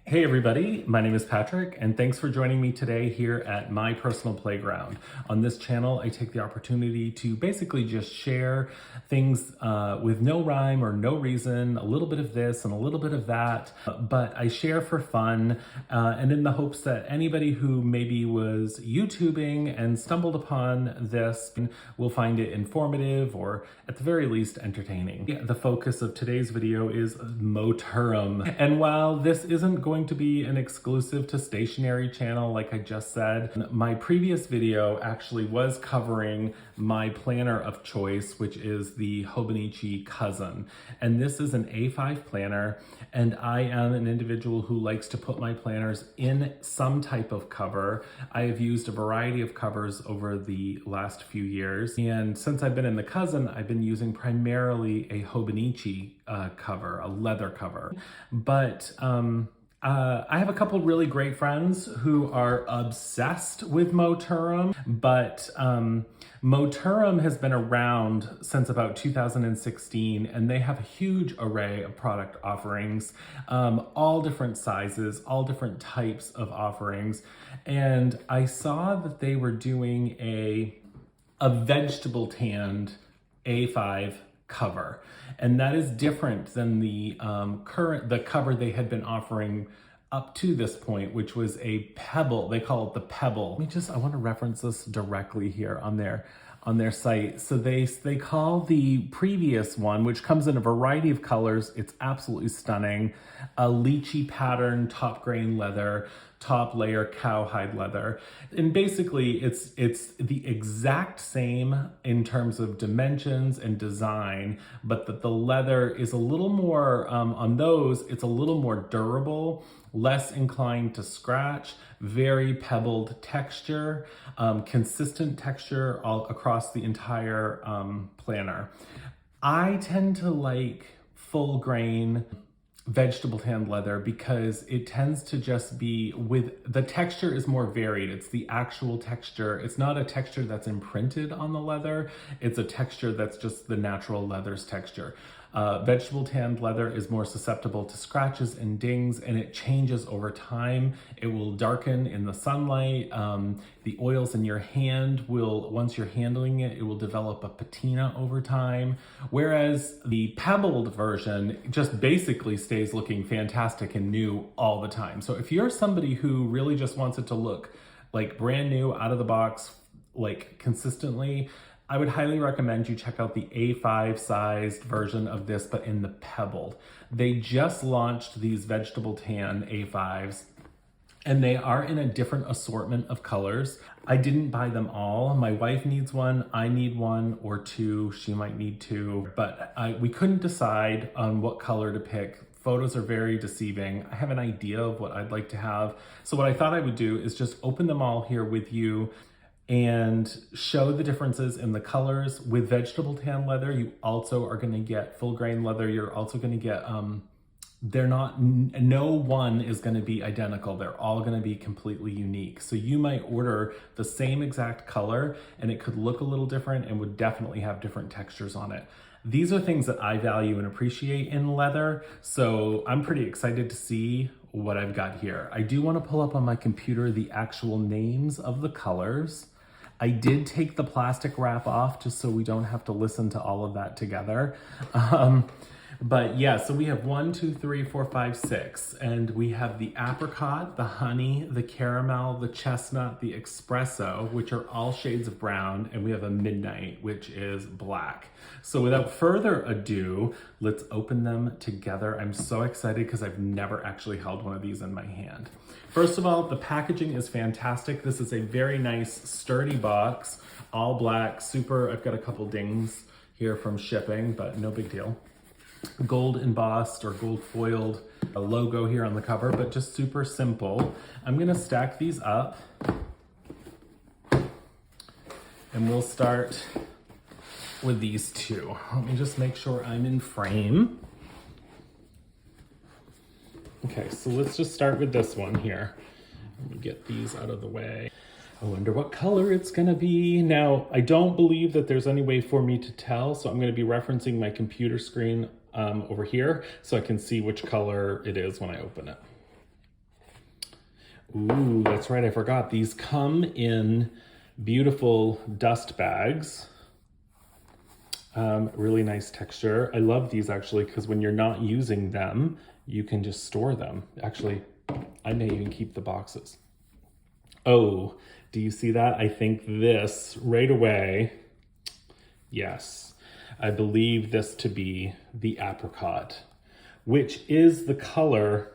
Hey everybody, my name is Patrick and thanks for joining me today here at My Personal Playground. On this channel, I take the opportunity to basically just share things with no rhyme or no reason, a little bit of this and a little bit of that, but I share for fun and in the hopes that anybody who maybe was YouTubing and stumbled upon this will find it informative or at the very least entertaining. The focus of today's video is Moturum, and while this isn't going to be an exclusive to stationery channel like I just said, my previous video actually was covering my planner of choice, which is the Hobonichi Cousin. And this is an A5 planner, and I am an individual who likes to put my planners in some type of cover. I have used a variety of covers over the last few years, and since I've been in the Cousin, I've been using primarily a Hobonichi cover, a leather cover. But I have a couple really great friends who are obsessed with Moturum, but Moturum has been around since about 2016, and they have a huge array of product offerings, all different sizes, all different types of offerings. And I saw that they were doing a vegetable tanned A5 cover, and that is different than the cover they had been offering up to this point, which was a pebble. They call it the pebble. I want to reference this directly here on their site. So they call the previous one, which comes in a variety of colors, it's absolutely stunning, a lychee pattern top grain leather, top layer cowhide leather. And basically it's the exact same in terms of dimensions and design, but that the leather is a little more, on those, it's a little more durable, less inclined to scratch, very pebbled texture, consistent texture all across the entire planner. I tend to like full grain vegetable tanned leather because it tends to just be the texture is more varied. It's the actual texture. It's not a texture that's imprinted on the leather. It's a texture that's just the natural leather's texture. Vegetable tanned leather is more susceptible to scratches and dings, and it changes over time. It will darken in the sunlight. The oils in your hand will, once you're handling it, it will develop a patina over time. Whereas the pebbled version just basically stays looking fantastic and new all the time. So if you're somebody who really just wants it to look like brand new out of the box, like consistently, I would highly recommend you check out the A5 sized version of this, but in the pebbled. They just launched these vegetable tan A5s, and they are in a different assortment of colors. I didn't buy them all. My wife needs one, I need one or two, she might need two, but we couldn't decide on what color to pick. Photos are very deceiving. I have an idea of what I'd like to have. So what I thought I would do is just open them all here with you and show the differences in the colors. With vegetable tan leather, you also are gonna get full grain leather. You're also gonna get, no one is gonna be identical. They're all gonna be completely unique. So you might order the same exact color and it could look a little different and would definitely have different textures on it. These are things that I value and appreciate in leather, so I'm pretty excited to see what I've got here. I do wanna pull up on my computer the actual names of the colors. I did take the plastic wrap off just so we don't have to listen to all of that together. But yeah, so we have 1, 2, 3, 4, 5, 6, and we have the apricot, the honey, the caramel, the chestnut, the espresso, which are all shades of brown, and we have a midnight, which is black. So without further ado, let's open them together. I'm so excited because I've never actually held one of these in my hand. First of all, the packaging is fantastic. This is a very nice, sturdy box, all black, super, I've got a couple dings here from shipping, but no big deal. Gold embossed or gold foiled logo here on the cover, but just super simple. I'm gonna stack these up and we'll start with these two. Let me just make sure I'm in frame. Okay, so let's just start with this one here. Let me get these out of the way. I wonder what color it's gonna be. Now, I don't believe that there's any way for me to tell, so I'm gonna be referencing my computer screen over here so I can see which color it is when I open it. Ooh, that's right, I forgot. These come in beautiful dust bags. Really nice texture. I love these actually because when you're not using them, you can just store them. Actually, I may even keep the boxes. Oh, do you see that? I think this right away, yes, I believe this to be the apricot, which is the color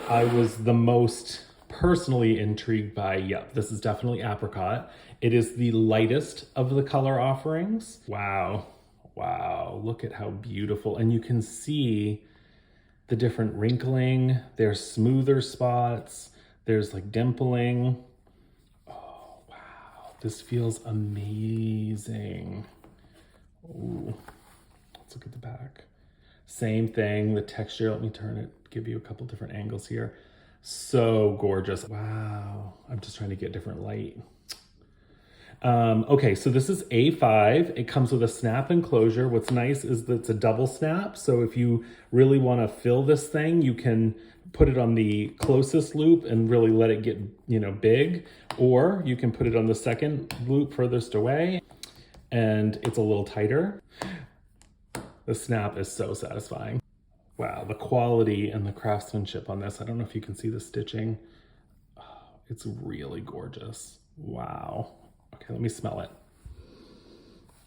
I was the most personally intrigued by. Yep, this is definitely apricot. It is the lightest of the color offerings. Wow, wow, look at how beautiful. And you can see the different wrinkling. There's smoother spots. There's like dimpling. Oh, wow, this feels amazing. Ooh, let's look at the back. Same thing, the texture, let me turn it, give you a couple different angles here. So gorgeous. Wow, I'm just trying to get different light. Okay, so this is A5. It comes with a snap enclosure. What's nice is that it's a double snap. So if you really want to fill this thing, you can put it on the closest loop and really let it get, you know, big, or you can put it on the second loop furthest away and it's a little tighter. The snap is so satisfying. Wow, the quality and the craftsmanship on this. I don't know if you can see the stitching. Oh, it's really gorgeous. Wow. Okay, let me smell it.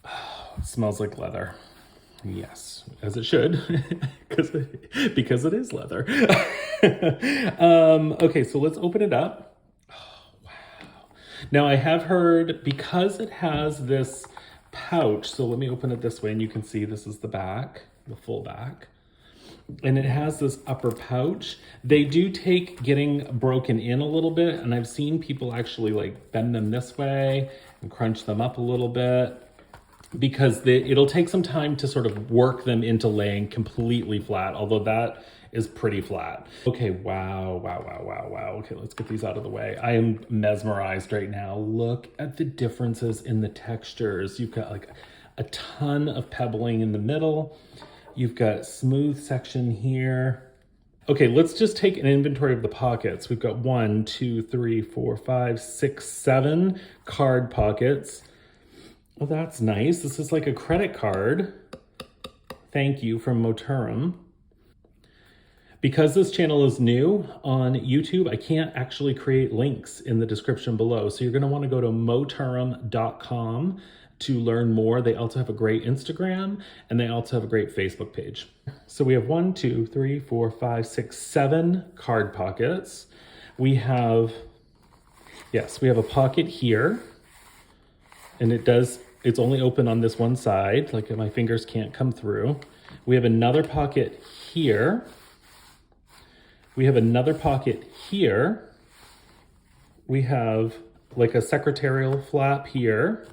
Oh, it smells like leather. Yes, as it should, because it is leather. Okay, so let's open it up. Oh, wow. Now I have heard, because it has this pouch, so let me open it this way and you can see this is the back, the full back. And it has this upper pouch. They do take getting broken in a little bit, and I've seen people actually like bend them this way and crunch them up a little bit because it'll take some time to sort of work them into laying completely flat, although that is pretty flat. Okay, wow, wow, wow, wow, wow. Okay, let's get these out of the way. I am mesmerized right now. Look at the differences in the textures. You've got like a ton of pebbling in the middle. You've got smooth section here. Okay, let's just take an inventory of the pockets. We've got 1, 2, 3, 4, 5, 6, 7 card pockets. Oh, that's nice. This is like a credit card. Thank you from Moturum. Because this channel is new on YouTube, I can't actually create links in the description below. So you're gonna wanna go to moturum.com to learn more. They also have a great Instagram and they also have a great Facebook page. So we have 1, 2, 3, 4, 5, 6, 7 card pockets. We have, yes, we have a pocket here and it's only open on this one side, like my fingers can't come through. We have another pocket here. We have another pocket here. We have like a secretarial flap here.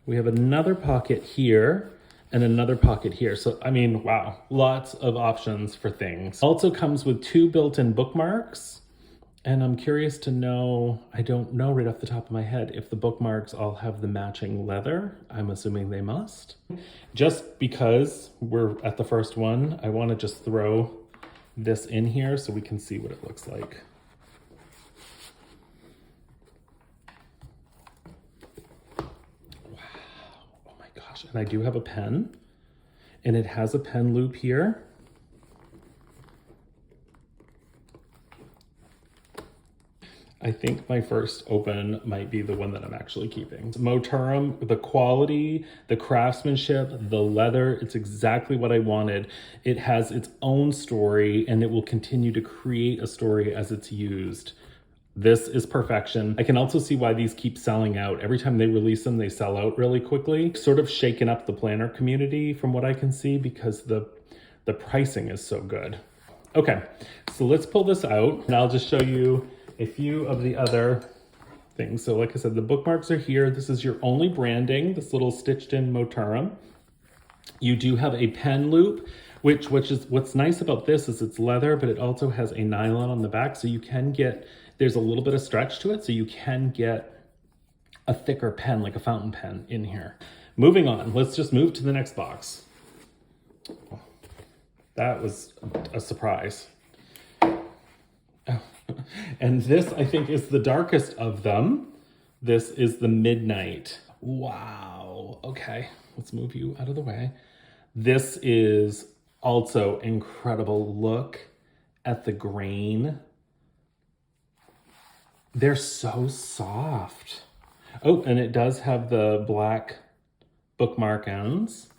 We have another pocket here and another pocket here. So, I mean, wow, lots of options for things. Also comes with 2 built-in bookmarks. And I'm curious to know, I don't know right off the top of my head, if the bookmarks all have the matching leather. I'm assuming they must. Just because we're at the first one, I want to just throw this in here so we can see what it looks like. And I do have a pen, and it has a pen loop here. I think my first open might be the one that I'm actually keeping. Moturum, the quality, the craftsmanship, the leather, it's exactly what I wanted. It has its own story, and it will continue to create a story as it's used. This is perfection. I can also see why these keep selling out. Every time they release them, they sell out really quickly. Sort of shaken up the planner community from what I can see because the pricing is so good. Okay, so let's pull this out and I'll just show you a few of the other things. So like I said, the bookmarks are here. This is your only branding, this little stitched in Moturum. You do have a pen loop, which is what's nice about this is it's leather, but it also has a nylon on the back. So you can get, there's a little bit of stretch to it. So you can get a thicker pen, like a fountain pen in here. Moving on, let's just move to the next box. That was a surprise. Oh. And this, I think, is the darkest of them. This is the Midnight. Wow. Okay, let's move you out of the way. This is also incredible. Look at the grain. They're so soft. Oh, and it does have the black bookmark ends.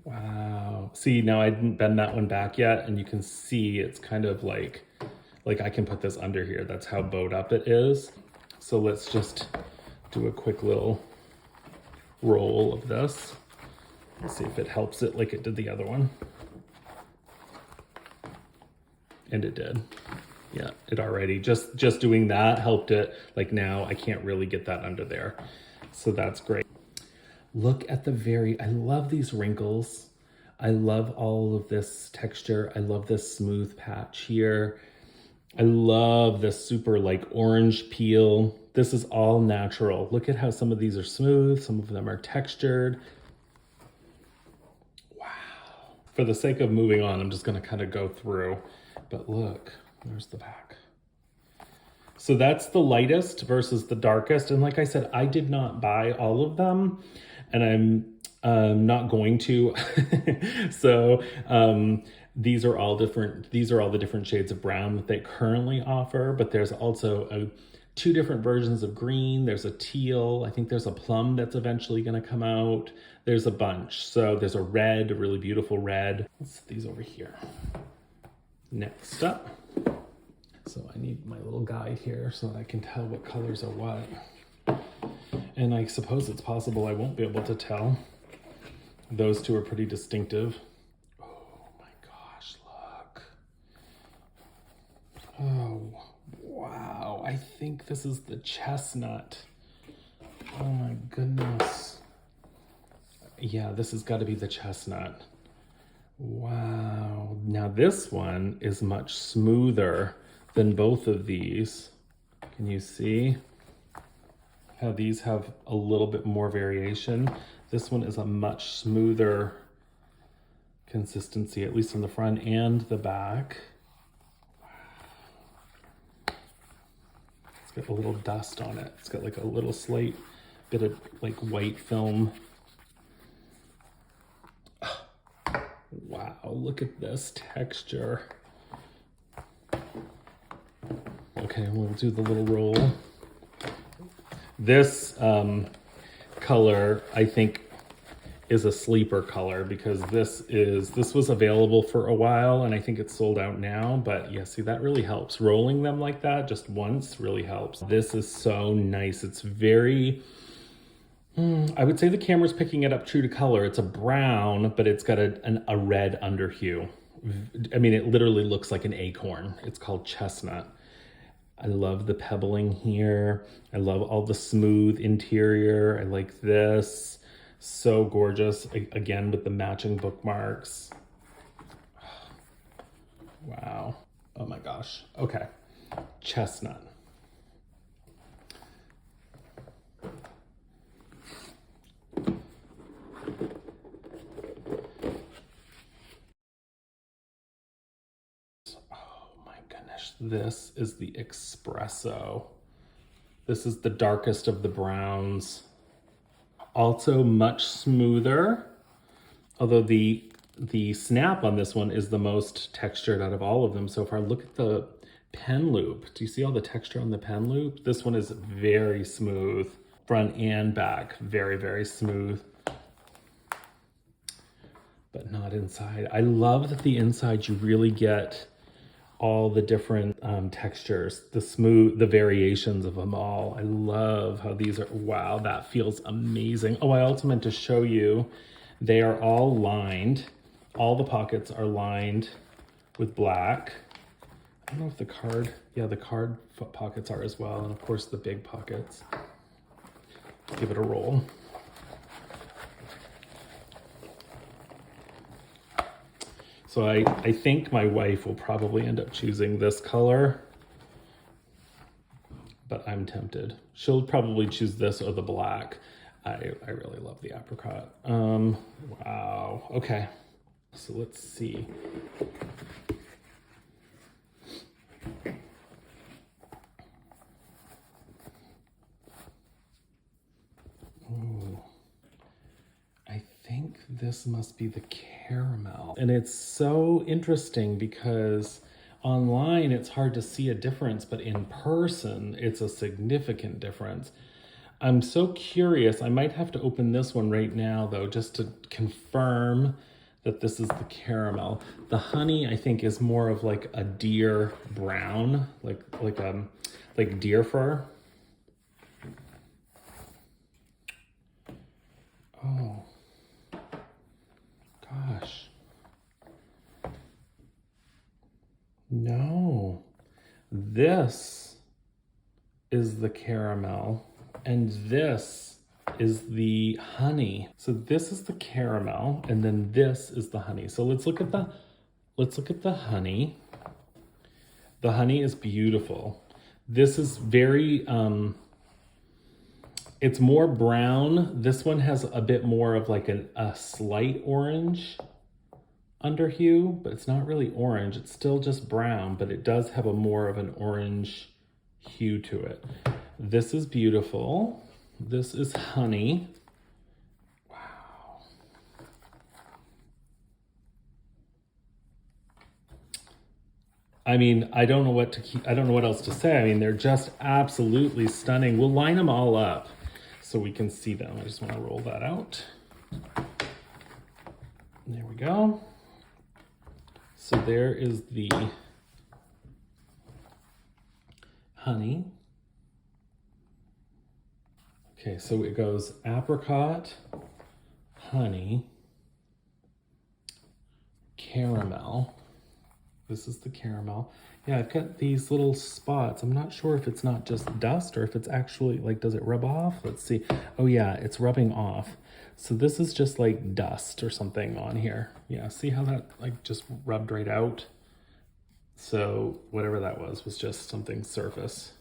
Wow. See, now I didn't bend that one back yet, and you can see it's kind of like I can put this under here. That's how bowed up it is. So let's just do a quick little roll of this. Let's see if it helps it like it did the other one. And it did. Yeah, it already, just doing that helped it. Like now I can't really get that under there. So that's great. Look at the I love these wrinkles. I love all of this texture. I love this smooth patch here. I love this super like orange peel. This is all natural. Look at how some of these are smooth. Some of them are textured. Wow. For the sake of moving on, I'm just gonna kind of go through, but look. There's the back. So that's the lightest versus the darkest. And like I said, I did not buy all of them, and I'm not going to. So these are all different. These are all the different shades of brown that they currently offer, but there's also two different versions of green. There's a teal. I think there's a plum that's eventually going to come out. There's a bunch. So there's a red, a really beautiful red. Let's set these over here. Next up. So I need my little guide here so that I can tell what colors are what. And I suppose it's possible I won't be able to tell. Those two are pretty distinctive. Oh my gosh, look. Oh, wow. I think this is the Chestnut. Oh my goodness. Yeah, this has got to be the Chestnut. Wow. Now this one is much smoother than both of these. Can you see how these have a little bit more variation? This one is a much smoother consistency, at least on the front and the back. It's got a little dust on it. It's got like a little slight bit of like white film. Wow, look at this texture. Okay, we'll do the little roll. This color, I think, is a sleeper color because this was available for a while and I think it's sold out now, but yeah, see, that really helps. Rolling them like that just once really helps. This is so nice. It's very, I would say the camera's picking it up true to color. It's a brown, but it's got a red under hue. I mean, it literally looks like an acorn. It's called Chestnut. I love the pebbling here. I love all the smooth interior. I like this. So gorgeous. Again, with the matching bookmarks. Wow. Oh my gosh. Okay. Chestnut. This is the Espresso. This is the darkest of the browns. Also much smoother, although the snap on this one is the most textured out of all of them so far. Look at the pen loop. Do you see all the texture on the pen loop? This one is very smooth, front and back. Very, very smooth, but not inside. I love that the inside you really get all the different textures, the variations of them all. I love how these are, wow, that feels amazing. Oh, I also meant to show you, they are all lined. All the pockets are lined with black. I don't know if the card, yeah, the card pockets are as well. And of course the big pockets. Let's give it a roll. So I think my wife will probably end up choosing this color, but I'm tempted. She'll probably choose this or the black. I really love the apricot. Wow, okay. So let's see. this must be the caramel. And it's so interesting because online it's hard to see a difference, but in person it's a significant difference. I'm so curious. I might have to open this one right now though, just to confirm that this is the caramel. The honey, I think, is more of like a deer brown, like deer fur. Oh, gosh. No, this is the caramel and this is the honey. So this is the caramel and then this is the honey. So let's look at the honey. The honey is beautiful. This is very, it's more brown. This one has a bit more of like a slight orange under hue, but it's not really orange. It's still just brown, but it does have a more of an orange hue to it. This is beautiful. This is honey. Wow. I mean, I don't know what else to say. I mean, they're just absolutely stunning. We'll line them all up so we can see them. I just want to roll that out. There we go. So there is the honey. Okay, so it goes apricot, honey, caramel. This is the caramel. Yeah, I've got these little spots. I'm not sure if it's not just dust or if it's actually, like, does it rub off? Let's see. Oh yeah, it's rubbing off. So this is just like dust or something on here. Yeah, see how that like just rubbed right out? So whatever that was just something surface.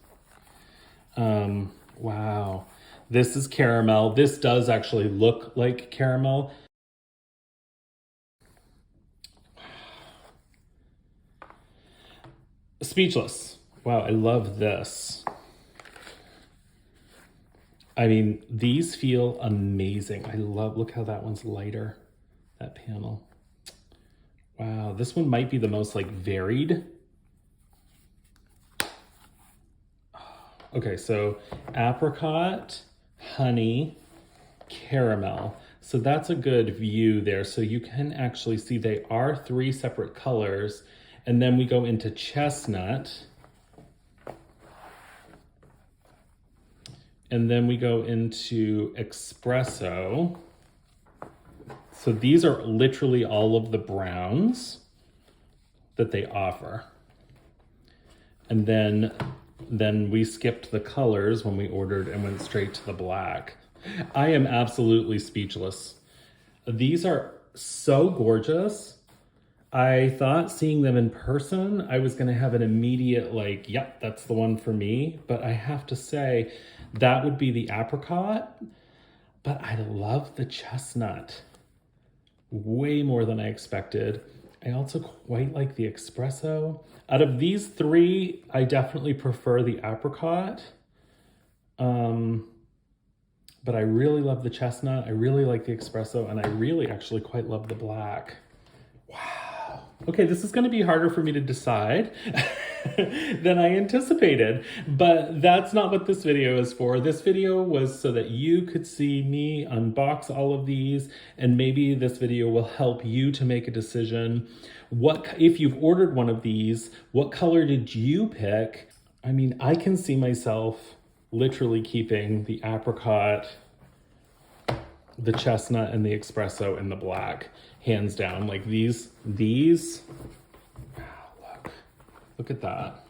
Wow. This is caramel. This does actually look like caramel. Speechless. Wow, I love this. I mean, these feel amazing. I love, look how that one's lighter, that panel. Wow, this one might be the most like varied. Okay, so apricot, honey, caramel. So that's a good view there. So you can actually see they are 3 separate colors. And then we go into chestnut. And then we go into espresso. So these are literally all of the browns that they offer. And then we skipped the colors when we ordered and went straight to the black. I am absolutely speechless. These are so gorgeous. I thought seeing them in person, I was gonna have an immediate like, yep, that's the one for me. But I have to say, that would be the apricot. But I love the chestnut way more than I expected. I also quite like the espresso. Out of these 3, I definitely prefer the apricot. But I really love the chestnut. I really like the espresso, and I really actually quite love the black. Wow. Okay, this is gonna be harder for me to decide than I anticipated, but that's not what this video is for. This video was so that you could see me unbox all of these, and maybe this video will help you to make a decision. If you've ordered one of these, what color did you pick? I mean, I can see myself literally keeping the apricot, the chestnut, and the espresso in the black, hands down. Like these, wow, look at that.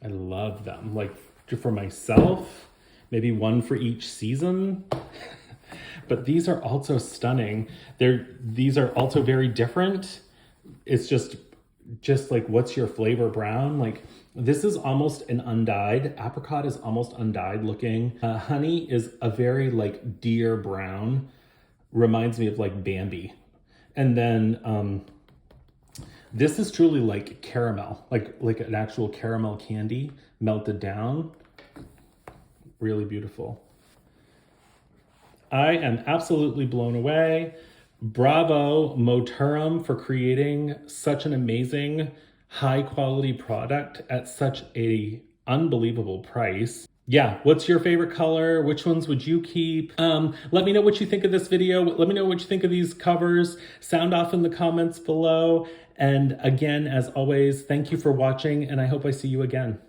I love them. Like for myself, maybe one for each season, but these are also stunning. These are also very different. It's just like, what's your flavor brown? Like this is almost an undyed. Apricot is almost undyed looking. Honey is a very like deer brown. Reminds me of like Bambi. And then this is truly like caramel, like an actual caramel candy melted down. Really beautiful. I am absolutely blown away. Bravo, Moturum, for creating such an amazing, high quality product at such a unbelievable price. Yeah, what's your favorite color? Which ones would you keep? Let me know what you think of this video. Let me know what you think of these covers. Sound off in the comments below. And again, as always, thank you for watching, and I hope I see you again.